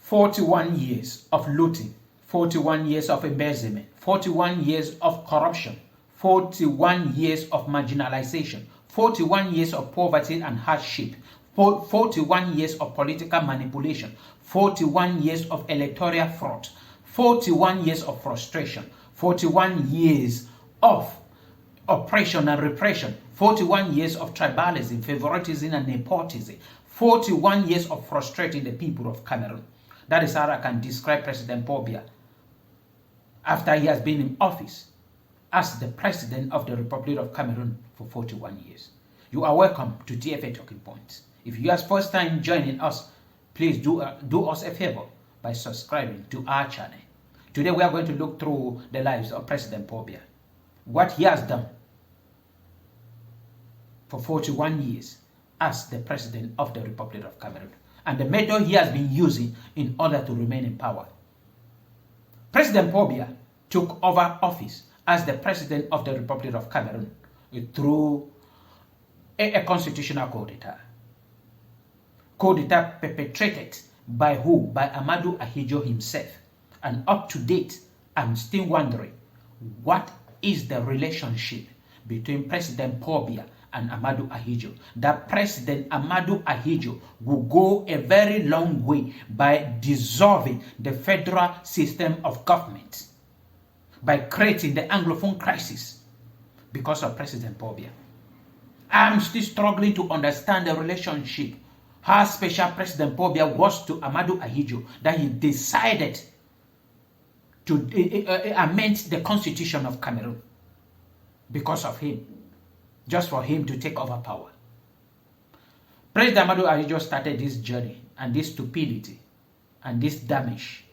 41 years of looting, 41 years of embezzlement, 41 years of corruption, 41 years of marginalization, 41 years of poverty and hardship, 41 years of political manipulation, 41 years of electoral fraud, 41 years of frustration, 41 years of oppression and repression, 41 years of tribalism, favoritism and nepotism, 41 years of frustrating the people of Cameroon. That is how I can describe President Paul Biya after he has been in office as the President of the Republic of Cameroon for 41 years. You are welcome to TFA Talking Points. If you are first time joining us, please do us a favor by subscribing to our channel. Today we are going to look through the lives of President Paul Biya, what he has done for 41 years as the President of the Republic of Cameroon, and the method he has been using in order to remain in power. President Paul Biya took over office as the President of the Republic of Cameroon through a constitutional coup d'etat. Coup d'etat perpetrated by who? By Amadou Ahidjo himself. And up to date, I'm still wondering, what is the relationship between President Paul Biya and Amadou Ahidjo? That President Amadou Ahidjo will go a very long way by dissolving the federal system of government, by creating the Anglophone crisis because of President Paul Biya. I'm still struggling to understand the relationship, how special President Paul Biya was to Amadou Ahidjo, that he decided to amend the constitution of Cameroon because of him, just for him to take over power. President Amadou Ahidjo started this journey and this stupidity and this damage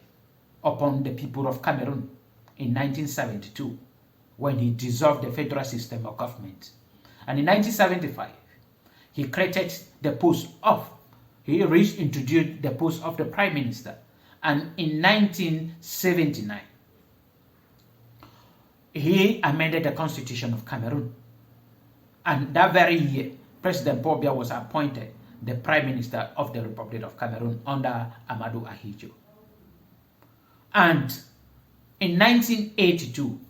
upon the people of Cameroon in 1972 when he dissolved the federal system of government. And in 1975, he created the post of, he reintroduced the post of the Prime Minister. And in 1979, he amended the Constitution of Cameroon. And that very year, President Paul Biya was appointed the Prime Minister of the Republic of Cameroon under Amadou Ahidjo. And in 1982,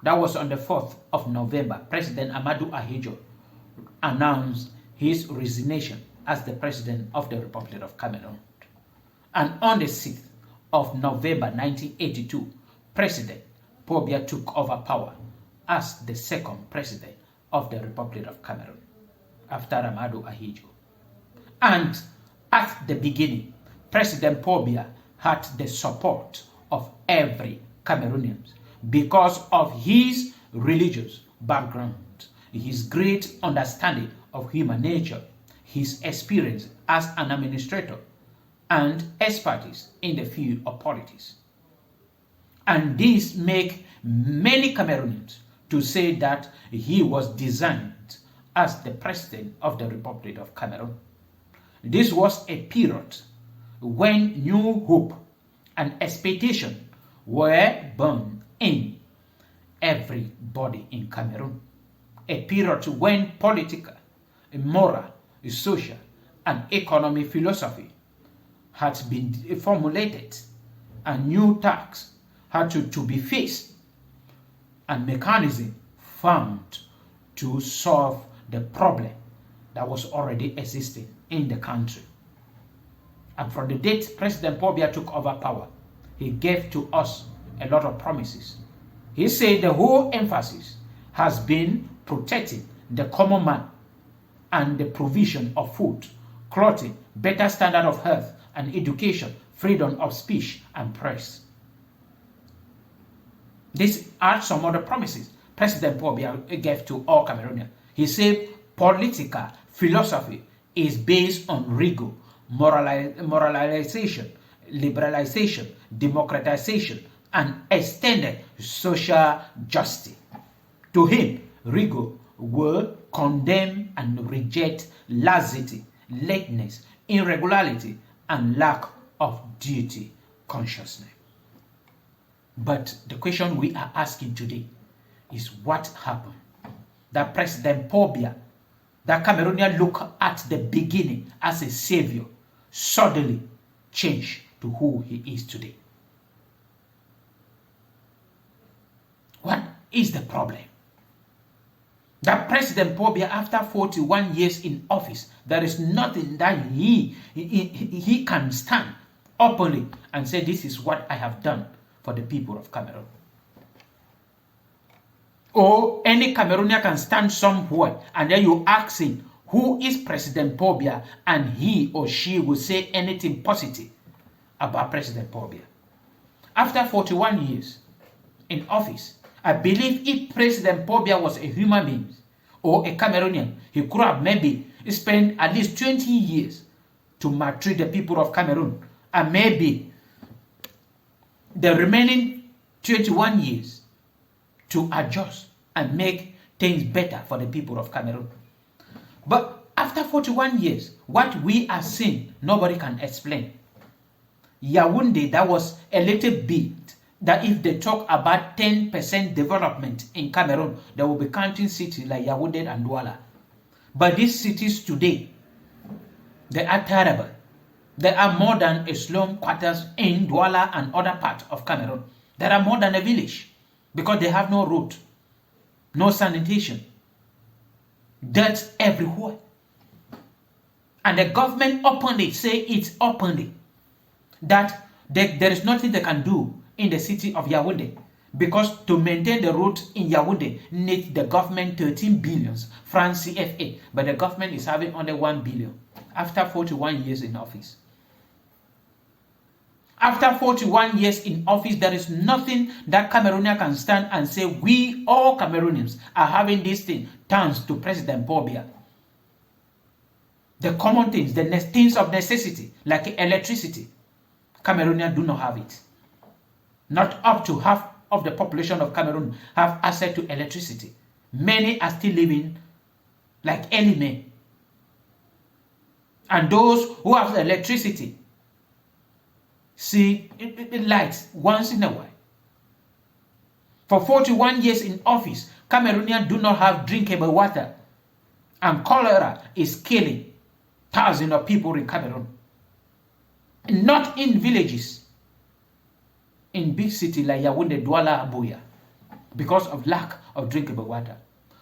that was on the 4th of November, President Amadou Ahidjo announced his resignation as the President of the Republic of Cameroon. And on the 6th of November 1982, President Paul Biya took over power as the second President of the Republic of Cameroon after Amadou Ahidjo. And at the beginning, President Paul Biya had the support of every Cameroonian because of his religious background, his great understanding of human nature, his experience as an administrator, and expertise in the field of politics. And this makes many Cameroonians to say that he was designed as the President of the Republic of Cameroon. This was a period when new hope and expectation were born in everybody in Cameroon. A period when political, moral, social, and economic philosophy had been formulated, and new tasks had to be faced, and mechanism found to solve the problem that was already existing in the country. And from the date President Paul Biya took over power, he gave to us a lot of promises. He said the whole emphasis has been protecting the common man and the provision of food, clothing, better standard of health and education, freedom of speech and press. These are some other promises President Paul Biya gave to all Cameroonians. He said political philosophy is based on rigor, moralization, liberalization, democratization, and extended social justice. To him, rigor will condemn and reject laxity, lateness, irregularity, and lack of duty consciousness. But the question we are asking today is what happened? That President Paul Biya, that Cameroonian look at the beginning as a savior, suddenly changed to who he is today. What is the problem? That President Paul Biya, after 41 years in office, there is nothing that he can stand openly and say, this is what I have done for the people of Cameroon. Or any Cameroonian can stand somewhere and then you ask him, who is President Paul Biya, and he or she will say anything positive about President Paul Biya. After 41 years in office, I believe if President Paul Biya was a human being or a Cameroonian, he could have maybe spent at least 20 years to maltreat the people of Cameroon, and maybe the remaining 21 years to adjust and make things better for the people of Cameroon. But after 41 years, what we are seeing, nobody can explain. Yaoundé, that was a little bit that if they talk about 10% development in Cameroon, they will be counting cities like Yaoundé and Douala. But these cities today, they are terrible. There are more than a slum quarters in Douala and other parts of Cameroon. There are more than a village because they have no road, no sanitation, dirt everywhere. And the government openly say it's openly that there is nothing they can do in the city of Yaoundé, because to maintain the road in Yaoundé needs the government 13 billion francs CFA, but the government is having only 1 billion after 41 years in office. After 41 years in office, there is nothing that Cameroonian can stand and say, we all Cameroonians are having this thing thanks to President Paul Biya. The common things, the things of necessity, like electricity, Cameroonians do not have it. Not up to half of the population of Cameroon have access to electricity. Many are still living like early men. And those who have electricity see lights once in a while. For 41 years in office, Cameroonians do not have drinkable water, and cholera is killing thousands of people in Cameroon. Not in villages, in big cities like Yaoundé, Douala, Buea, because of lack of drinkable water.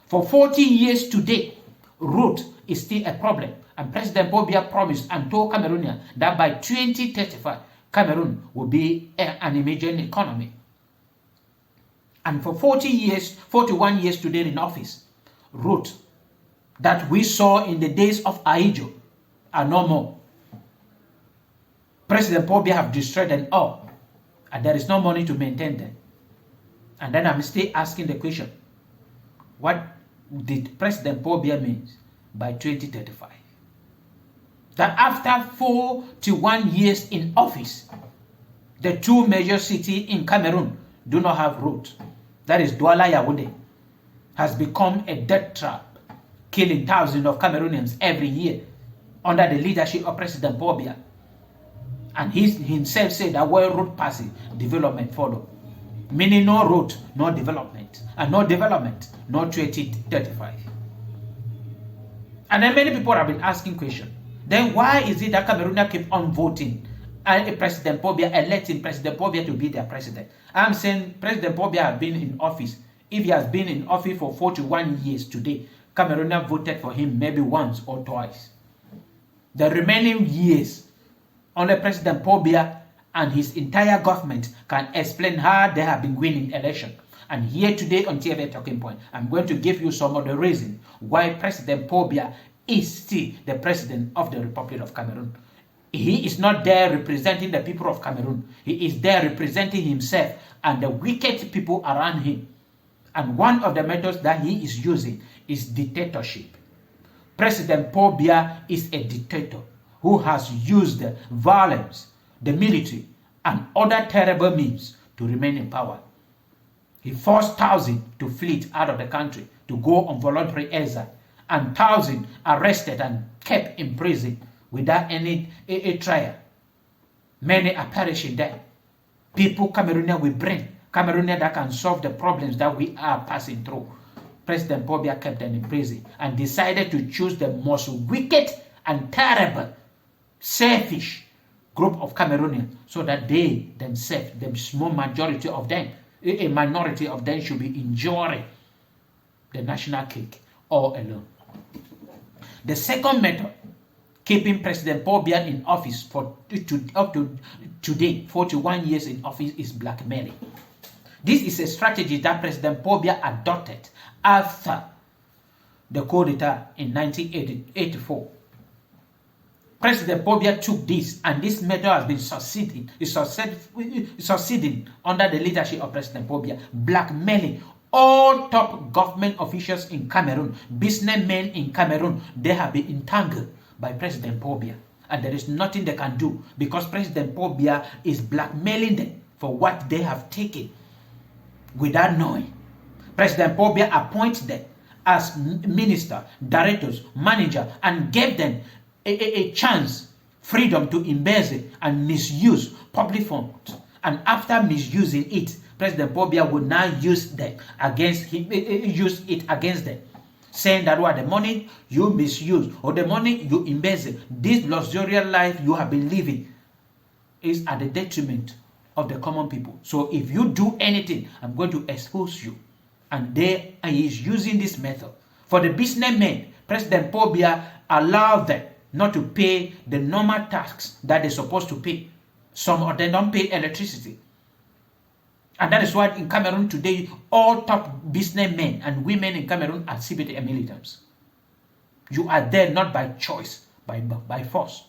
For 40 years today, road is still a problem, and President Paul Biya promised and told Cameroonians that by 2035, Cameroon will be an emerging economy. And for 41 years today in office, road that we saw in the days of Ahijo are no more. President Paul Biya have destroyed them all, and there is no money to maintain them. And then I'm still asking the question, what did President Paul Biya mean by 2035? That after 41 years in office, the two major cities in Cameroon do not have roads. That is Douala Yaoundé has become a death trap, killing thousands of Cameroonians every year under the leadership of President Paul Biya. And he himself said that where road passes, development follow. Meaning no road, no development. And no development, no 2035. And then many people have been asking questions. Then why is it that Cameroonians keep on voting and President Paul Biya, electing President Paul Biya to be their president? I'm saying President Paul Biya has been in office. If he has been in office for 41 years today, Cameroonians voted for him maybe once or twice. The remaining years, only President Paul Biya and his entire government can explain how they have been winning election. And here today on TV Talking Point, I'm going to give you some of the reasons why President Paul Biya is still the president of the Republic of Cameroon. He is not there representing the people of Cameroon. He is there representing himself and the wicked people around him. And one of the methods that he is using is dictatorship. President Paul Biya is a dictator who has used violence, the military, and other terrible means to remain in power. He forced thousands to flee out of the country to go on voluntary exile, and thousands arrested and kept in prison without any trial. Many are perishing there. People, Cameroonians with brain, Cameroonians that can solve the problems that we are passing through. President Paul Biya kept them in prison and decided to choose the most wicked and terrible, selfish group of Cameroonians so that they themselves, the small majority of them, a minority of them should be enjoying the national cake all alone. The second method, keeping President Paul Biya in office up to today, 41 years in office, is blackmailing. This is a strategy that President Paul Biya adopted after the coup d'etat in 1984. President Paul Biya took this, and this method has been succeeding under the leadership of President Paul Biya, blackmailing all top government officials in Cameroon, businessmen in Cameroon. They have been entangled by President Paul Biya, and there is nothing they can do because President Paul Biya is blackmailing them for what they have taken without knowing. President Paul Biya appoints them as minister, directors, manager, and gave them a chance, freedom to embezzle and misuse public funds. And after misusing it, President Paul Biya will now use it against them, saying that what the money you misuse or the money you embezzle, this luxurious life you have been living, is at the detriment of the common people. So if you do anything, I'm going to expose you. And he is using this method. For the businessmen, President Paul Biya allowed them not to pay the normal tax that they're supposed to pay. Some of them don't pay electricity. And that is why in Cameroon today, all top businessmen and women in Cameroon are CBT militants. You are there not by choice, by force.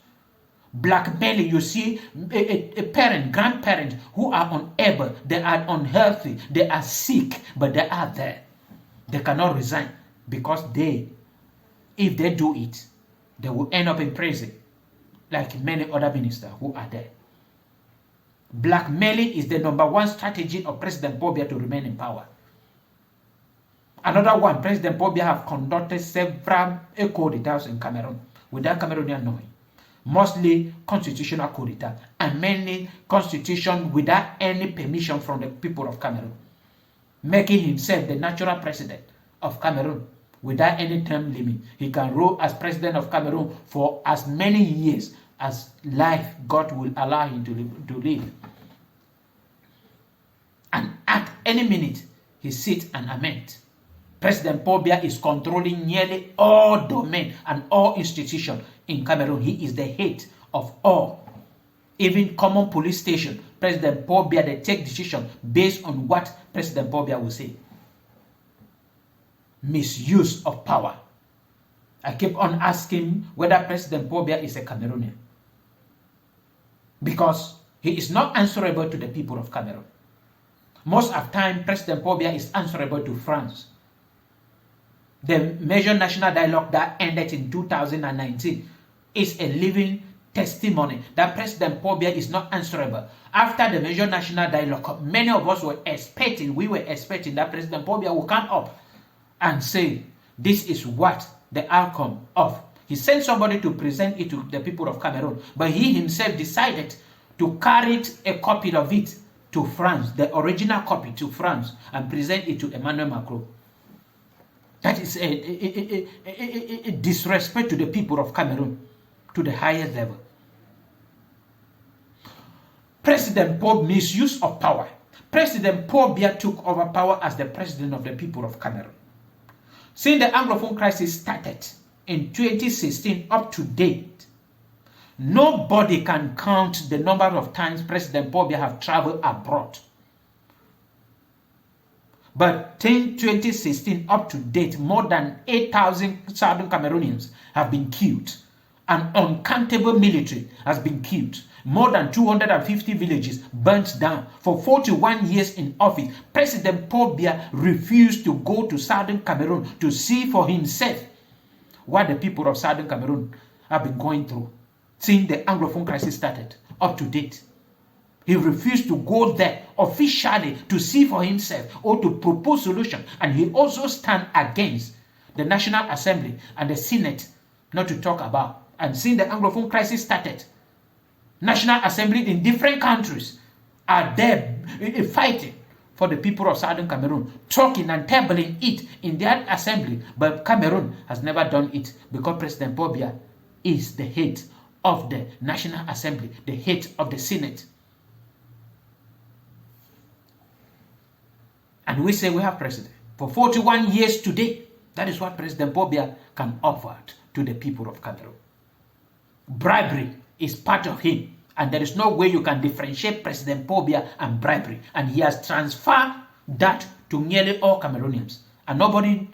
Blackmailing, you see a parent, grandparents who are unable, they are unhealthy, they are sick, but they are there. They cannot resign because if they do it, they will end up in prison like many other ministers who are there. Blackmailing is the #1 strategy of President Paul Biya to remain in power. Another one, President Paul Biya have conducted several coup d'etats in Cameroon without Cameroonians knowing. Mostly constitutional coup d'etat, and many constitution without any permission from the people of Cameroon, making himself the natural president of Cameroon without any term limit. He can rule as president of Cameroon for as many years as life God will allow him to live. And at any minute, he sits and amends. President Paul Biya is controlling nearly all domain and all institutions in Cameroon. He is the head of all. Even common police station, President Paul Biya, they take decision based on what President Paul Biya will say. Misuse of power. I keep on asking whether President Paul Biya is a Cameroonian, because he is not answerable to the people of Cameroon. Most of the time, President Paul Biya is answerable to France. The major national dialogue that ended in 2019 is a living testimony that President Paul Biya is not answerable. After the major national dialogue, many of us were expecting that President Paul Biya will come up and say, this is what the outcome of. He sent somebody to present it to the people of Cameroon, but he himself decided to carry a copy of it to France, the original copy to France, and present it to Emmanuel Macron. That is a disrespect to the people of Cameroon to the highest level. President Paul misuse of power. President Paul Biya took over power as the president of the people of Cameroon. Since the Anglophone crisis started in 2016 up to date, nobody can count the number of times President Paul Biya have traveled abroad. But since 2016 up to date, more than 8,000 Southern Cameroonians have been killed. An uncountable military has been killed. More than 250 villages burnt down. For 41 years in office, President Paul Biya refused to go to Southern Cameroon to see for himself what the people of Southern Cameroon have been going through since the Anglophone crisis started up to date. He refused to go there officially to see for himself or to propose solution. And he also stand against the National Assembly and the Senate, not to talk about. And since the Anglophone crisis started, National Assembly in different countries are there fighting for the people of Southern Cameroon, talking and tabling it in their assembly. But Cameroon has never done it because President Paul Biya is the head of the National Assembly, the head of the Senate. And we say we have president. For 41 years today, that is what President Paul Biya can offer to the people of Cameroon. Bribery is part of him, and there is no way you can differentiate President Paul Biya and bribery. And he has transferred that to nearly all Cameroonians. And nobody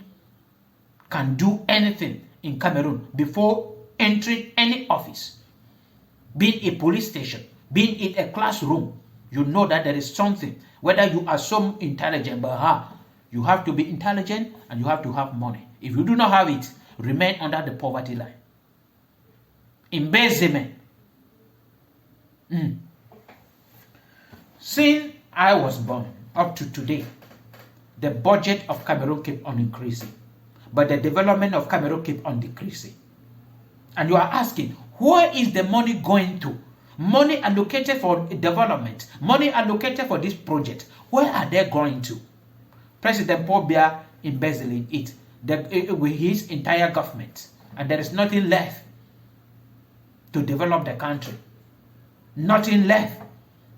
can do anything in Cameroon before entering any office, be it a police station, be it a classroom. You know that there is something, whether you are so intelligent, but you have to be intelligent and you have to have money. If you do not have it, remain under the poverty line. Embezzlement. Since I was born up to today, the budget of Cameroon keep on increasing, but the development of Cameroon keep on decreasing. And you are asking, where is the money going to? Money allocated for development, money allocated for this project, where are they going to? President Paul Biya embezzling it with his entire government, and there is nothing left to develop the country, nothing left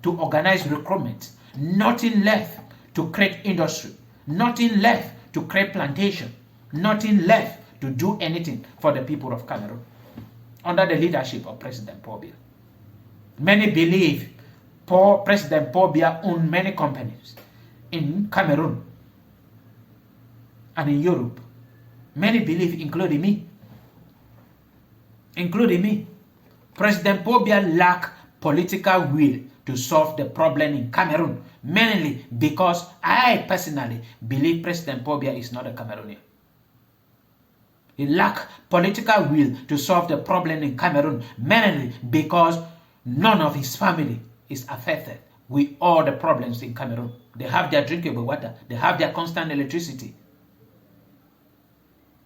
to organize recruitment, nothing left to create industry, nothing left to create plantation, nothing left to do anything for the people of Cameroon under the leadership of President Paul Biya. Many believe President Paul Biya owns many companies in Cameroon and in Europe. Many believe, including me. President Paul Biya lacks political will to solve the problem in Cameroon, mainly because I personally believe President Paul Biya is not a Cameroonian. He lacks political will to solve the problem in Cameroon, mainly because none of his family is affected with all the problems in Cameroon. They have their drinkable water. They have their constant electricity.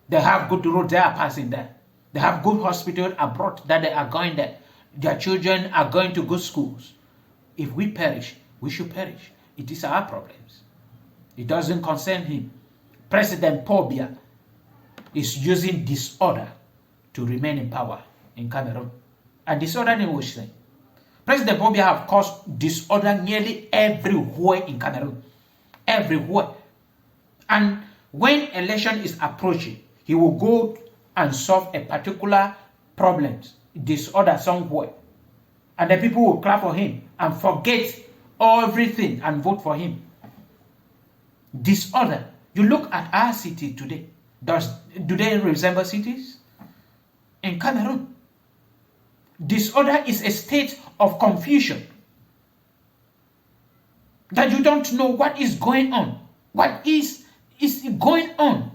They have good roads they are passing there. They have good hospitals abroad that they are going there. Their children are going to good schools. If we perish, we should perish. It is our problems. It doesn't concern him. President Paul Biya is using disorder to remain in power in Cameroon. And disorder in which thing? President Paul Biya have caused disorder nearly everywhere in Cameroon. Everywhere. And when election is approaching, he will go and solve a particular problem, disorder somewhere. And the people will clap for him and forget everything and vote for him. Disorder. You look at our city today. Do they resemble cities? In Cameroon, disorder is a state of confusion. That you don't know what is going on. What is going on?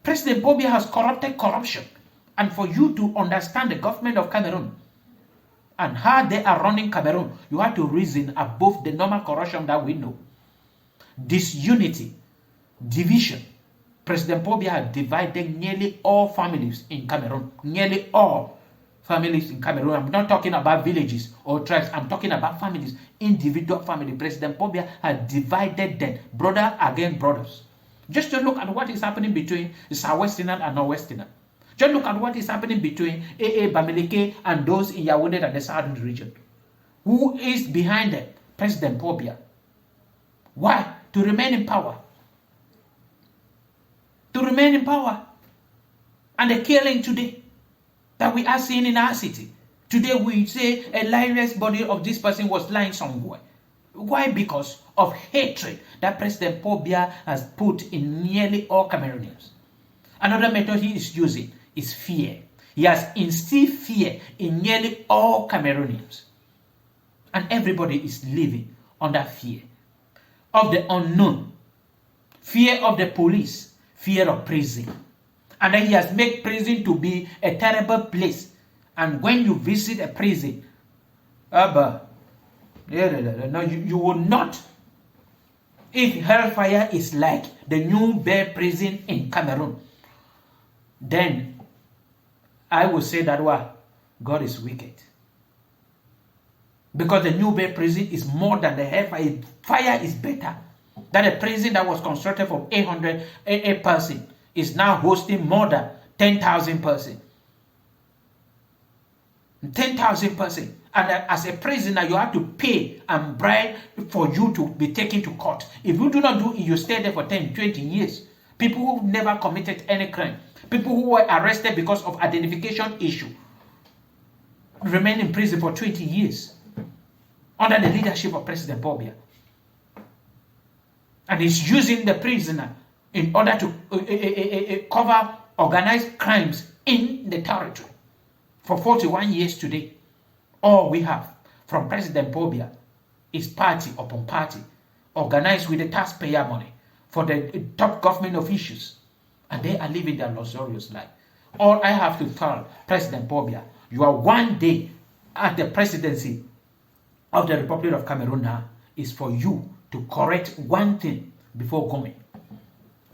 President Paul Biya has corrupted corruption. And for you to understand the government of Cameroon and how they are running Cameroon, you have to reason above the normal corruption that we know. Disunity, division. President Paul Biya has divided nearly all families in Cameroon. Nearly all families in Cameroon. I'm not talking about villages or tribes. I'm talking about families, individual families. President Paul Biya has divided them, brother against brothers. Just to look at what is happening between the Southwesterner and Northwesterner. Just look at what is happening between AA Bamileke and those in Yaoundé and the southern region. Who is behind it? President Paul Biya. Why? To remain in power. To remain in power. And the killing today that we are seeing in our city. Today we say a lifeless body of this person was lying somewhere. Why? Because of hatred that President Paul Biya has put in nearly all Cameroonians. Another method he is using is fear. He has instilled fear in nearly all Cameroonians. And everybody is living under fear of the unknown, fear of the police, fear of prison. And then he has made prison to be a terrible place. And when you visit a prison, you will not. If hellfire is like the New Bay prison in Cameroon, then I will say that God is wicked. Because the New Bay prison is more than the hellfire. Fire is better. That a prison that was constructed for 800 persons is now hosting more than 10,000 persons. 10,000%. And as a prisoner, you have to pay and bribe for you to be taken to court. If you do not do it, you stay there for 10, 20 years. People who never committed any crime, people who were arrested because of identification issue, remain in prison for 20 years under the leadership of President Paul Biya. And he's using the prisoner in order to cover organized crimes in the territory. For 41 years today, all we have from President Paul Biya is party upon party, organized with the taxpayer money for the top government officials, and they are living their luxurious life. All I have to tell President Paul Biya, you are one day at the presidency of the Republic of Cameroon now, is for you to correct one thing before going.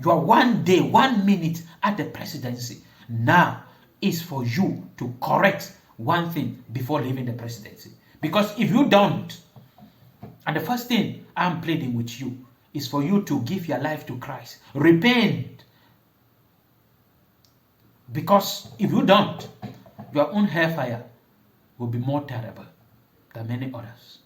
You are one day, 1 minute at the presidency. Now is for you to correct one thing before leaving the presidency. Because if you don't, and the first thing I'm pleading with you is for you to give your life to Christ. Repent. Because if you don't, your own hellfire will be more terrible than many others.